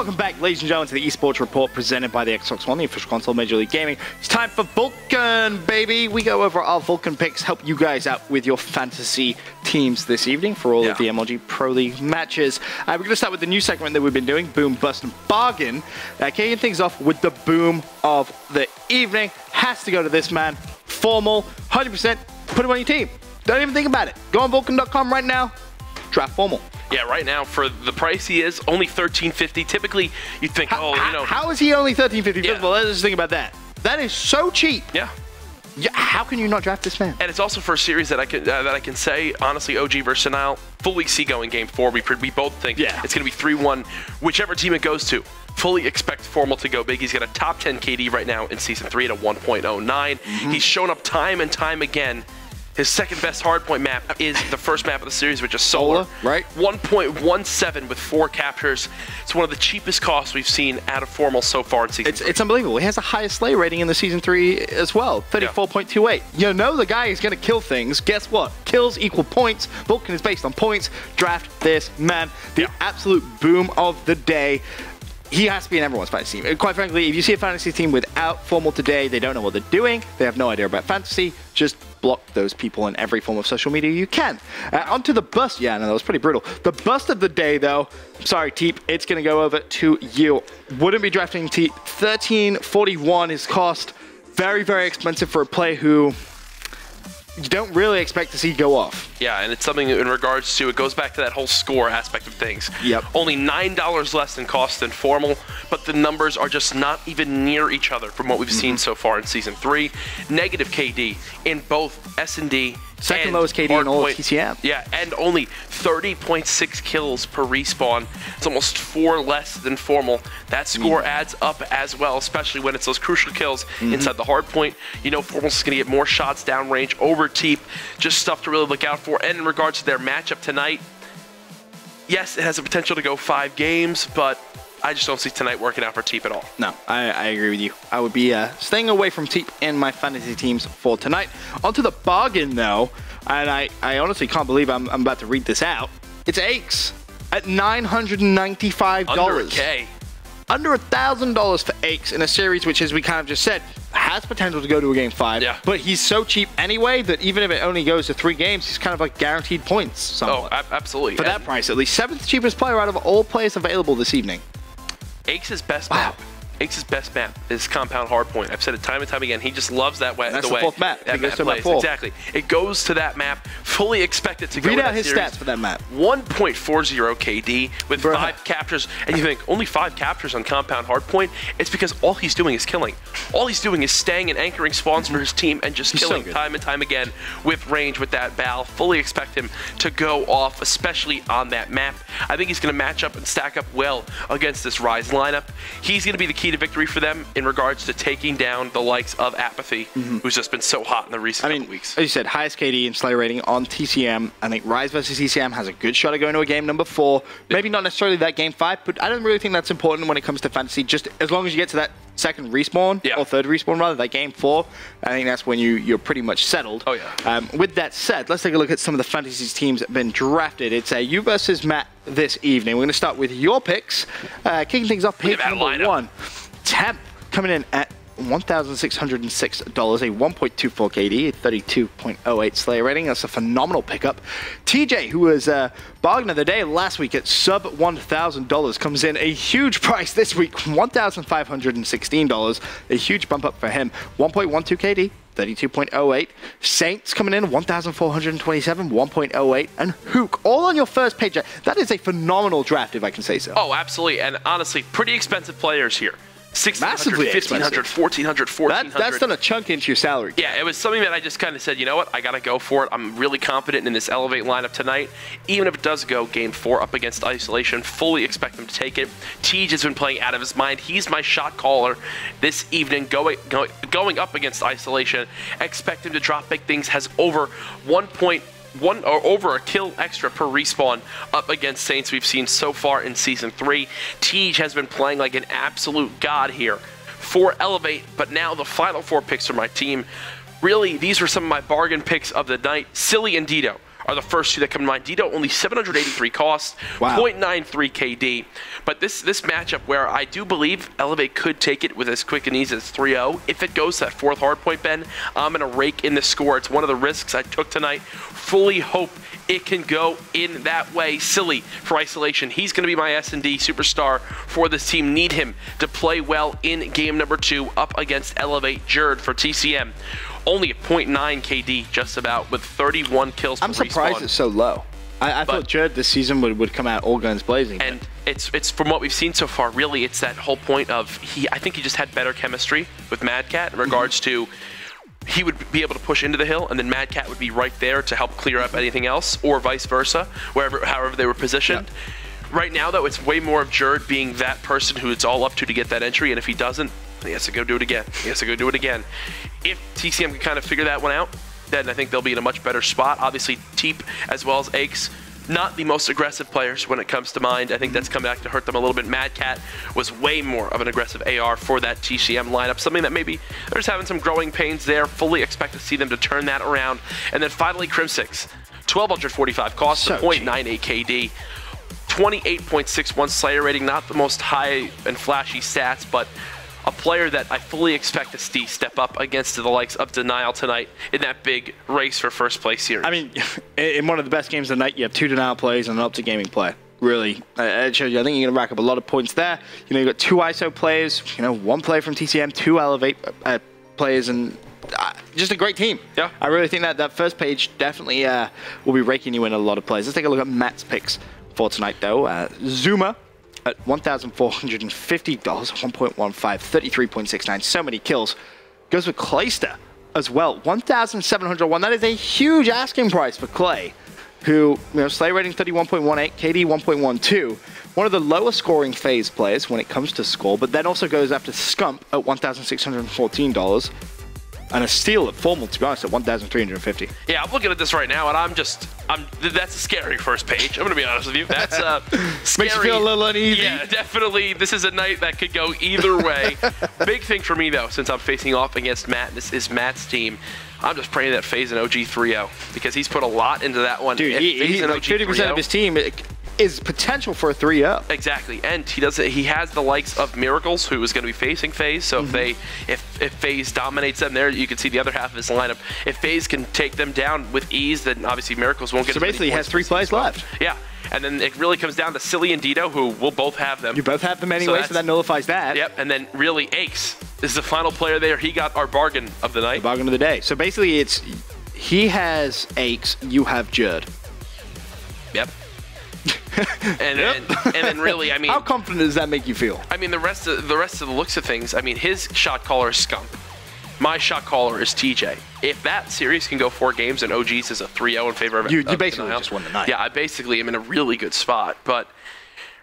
Welcome back, ladies and gentlemen, to the eSports Report presented by the Xbox One, the official console of Major League Gaming. It's time for Vulcun, baby. We go over our Vulcun picks, help you guys out with your fantasy teams this evening for all of the MLG Pro League matches. We're going to start with the new segment that we've been doing, Boom, Bust, and Bargain. Kicking things off with the boom of the evening. Has to go to this man. Formal, 100%, put him on your team. Don't even think about it. Go on Vulcun.com right now, draft Formal. Yeah, right now, for the price he is, only $13.50. Typically, you'd think, How is he only $13.50? First of all, let's just think about that. That is so cheap. Yeah. How can you not draft this man? And it's also for a series that I can say, honestly, OG versus Senile, fully see going Game 4. We both think it's going to be 3-1, whichever team it goes to. Fully expect Formal to go big. He's got a top 10 KD right now in Season 3 at a 1.09. He's shown up time and time again. His second best hardpoint map is the first map of the series, which is Solar. Right. 1.17 with 4 captures. It's one of the cheapest costs we've seen out of Formal so far in Season 3. It's unbelievable. He has the highest Slay rating in the Season 3 as well, 34.28. You know the guy is going to kill things. Guess what? Kills equal points. Vulcun is based on points. Draft this man. The absolute boom of the day. He has to be in everyone's fantasy team. Quite frankly, if you see a fantasy team without Formal today, they don't know what they're doing. They have no idea about fantasy. Just block those people in every form of social media you can. Onto the bust. Yeah, no, that was pretty brutal. The bust of the day, though. Sorry, Teep. It's going to go over to you. Wouldn't be drafting Teep. $13.41 is cost. Very, very expensive for a player who you don't really expect to see go off. Yeah, and it's something in regards to, it goes back to that whole score aspect of things. Yep. Only $9 less in cost than Formal, but the numbers are just not even near each other from what we've seen so far in Season 3. Negative KD in both S&D Second lowest KD in all of TCM. Yeah, and only 30.6 kills per respawn. It's almost 4 less than Formal. That score adds up as well, especially when it's those crucial kills inside the hard point. You know Formal's is going to get more shots downrange over Teep. Just stuff to really look out for. And in regards to their matchup tonight, yes, it has the potential to go 5 games, but I just don't see tonight working out for Teep at all. No, I agree with you. I would be staying away from Teep in my fantasy teams for tonight. Onto the bargain, though, and I honestly can't believe I'm about to read this out. It's Aches at $995. Under a K. Under $1,000 for Aches in a series which, as we kind of just said, has potential to go to a Game 5. Yeah. But he's so cheap anyway that even if it only goes to 3 games, he's kind of like guaranteed points somewhat. Oh, absolutely. For that price, at least. 7th cheapest player out of all players available this evening. Aches' best map. Aches' best map is Compound Hardpoint. I've said it time and time again. He just loves that way. That's the way 4th map. That map plays. Exactly. It goes to that map. Fully expect it to go. Read out his stats for that map. 1.40 KD with 5 captures. And you think, only 5 captures on Compound Hardpoint? It's because all he's doing is killing. All he's doing is staying and anchoring spawns for his team and just killing time and time again with range with that Bal. Fully expect him to go off, especially on that map. I think he's going to match up and stack up well against this Rise lineup. He's going to be the key to victory for them in regards to taking down the likes of Apathy, who's just been so hot in the recent couple weeks. As you said, highest KD and Slay rating on TCM. I think Rise versus TCM has a good shot at going to a game number 4. Maybe not necessarily that game 5, but I don't really think that's important when it comes to fantasy. Just as long as you get to that second respawn, or third respawn rather, that game 4, I think that's when you're pretty much settled. Oh yeah. With that said, let's take a look at some of the fantasy teams that have been drafted. It's you versus Matt this evening. We're going to start with your picks. Kicking things off, pick number 1. Temp coming in at $1,606, a 1.24 KD, a 32.08 Slayer rating. That's a phenomenal pickup. TJ, who was bargain of the day last week at sub $1,000, comes in a huge price this week, $1,516, a huge bump up for him. 1.12 KD, 32.08. Saints coming in, 1,427, 1.08. And Hook, all on your first page. That is a phenomenal draft, if I can say so. Oh, absolutely. And honestly, pretty expensive players here. Massively $1,500, $1,400, $1,400. That's done a chunk into your salary. Yeah, it was something that I just kind of said, you know what, I got to go for it. I'm really confident in this Elevate lineup tonight. Even if it does go Game 4 up against Isolation, fully expect him to take it. Tej has been playing out of his mind. He's my shot caller this evening going up against Isolation. Expect him to drop big things. Has over over a kill extra per respawn up against Saints we've seen so far in Season 3. Tej has been playing like an absolute god here for Elevate, but now the final 4 picks for my team. Really, these were some of my bargain picks of the night. Silly and Dito are the first two that come to mind. Dito only 783 cost, 0.93 KD. But this matchup where I do believe Elevate could take it with as quick and easy as 3-0. If it goes to that fourth hardpoint, Ben, I'm going to rake in the score. It's one of the risks I took tonight. Fully hope it can go in that way. Silly for Isolation. He's going to be my S&D superstar for this team. Need him to play well in game number 2 up against Elevate. Jerd for TCM. Only a 0.9 KD just about with 31 kills per respawn. I'm surprised it's so low. I thought Jerd this season would come out all guns blazing. And it's from what we've seen so far, really, it's that whole point of I think he just had better chemistry with Mad Cat in regards to he would be able to push into the hill, and then Mad Cat would be right there to help clear up anything else, or vice versa, however they were positioned. Yep. Right now, though, it's way more of Jerd being that person who it's all up to get that entry, and if he doesn't, he has to go do it again. He has to go do it again. If TCM can kind of figure that one out, then I think they'll be in a much better spot. Obviously, Teep as well as Aches, not the most aggressive players when it comes to mind. I think that's come back to hurt them a little bit. Mad Cat was way more of an aggressive AR for that TCM lineup, something that maybe they're just having some growing pains there. Fully expect to see them to turn that around. And then finally, Crim6, 1,245 cost, so 0.98 KD, 28.61 Slayer rating, not the most high and flashy stats, but a player that I fully expect to see step up against the likes of Denial tonight in that big race for first place series. I mean, in one of the best games of the night, you have 2 Denial plays and an Optic Gaming play. Really, it shows you. I think you're going to rack up a lot of points there. You know, you've got 2 ISO players, 1 player from TCM, 2 Elevate players, and just a great team. Yeah. I really think that first page definitely will be raking you in a lot of plays. Let's take a look at Matt's picks for tonight, though. Zuma at $1,450, 1.15, 33.69, so many kills. Goes with Clayster as well, 1,701. That is a huge asking price for Clay, who, Slay rating 31.18, KD 1.12. One of the lower scoring phase players when it comes to score, but then also goes after Scump at $1,614. And a steal at Formal, to be honest, at 1,350. Yeah, I'm looking at this right now, and that's a scary first page. I'm going to be honest with you. That's scary. Makes you feel a little uneasy. Yeah, definitely. This is a night that could go either way. Big thing for me, though, since I'm facing off against Matt, this is Matt's team. I'm just praying that FaZe and OG 3-0, because he's put a lot into that one. Dude, he's like 50% of his team is potential for a 3-0. Exactly, and he has the likes of Miracles, who is going to be facing FaZe. So if FaZe dominates them there, you can see the other half of his lineup. If FaZe can take them down with ease, then obviously Miracles won't get. So basically, he has 3 plays left. Yeah, and then it really comes down to Silly and Dito, who will both have them. You both have them anyway, so that nullifies that. Yep, and then really Aches is the final player there. He got our bargain of the night. The bargain of the day. So basically, he has Aches, you have Jerd. Yep. and then really, I mean, how confident does that make you feel? I mean, the rest of the looks of things. I mean, his shot caller is Scump. My shot caller is TJ. If that series can go 4 games and OG's is a 3-0 in favor of you basically Denial, just won the night. Yeah, I basically am in a really good spot. But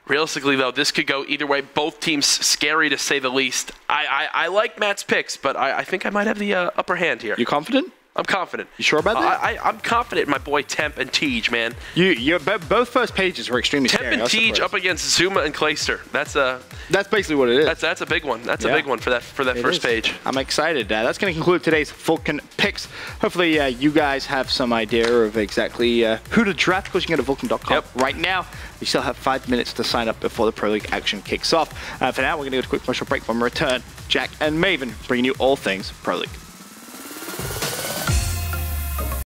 realistically, though, this could go either way. Both teams scary to say the least. I like Matt's picks, but I think I might have the upper hand here. You confident? I'm confident. You sure about that? I'm confident in my boy Temp and Tej, man. Both first pages were extremely Temp scary. and Tej up against Zuma and Clayster. That's basically what it is. That's a big one. That's a big one for that first page. I'm excited. That's going to conclude today's Vulcun picks. Hopefully you guys have some idea of exactly who to draft, because you can go to vulcun.com right now. You still have 5 minutes to sign up before the Pro League action kicks off. For now, we're going to go to a quick commercial break. When we return, Jack and Maven bringing you all things Pro League.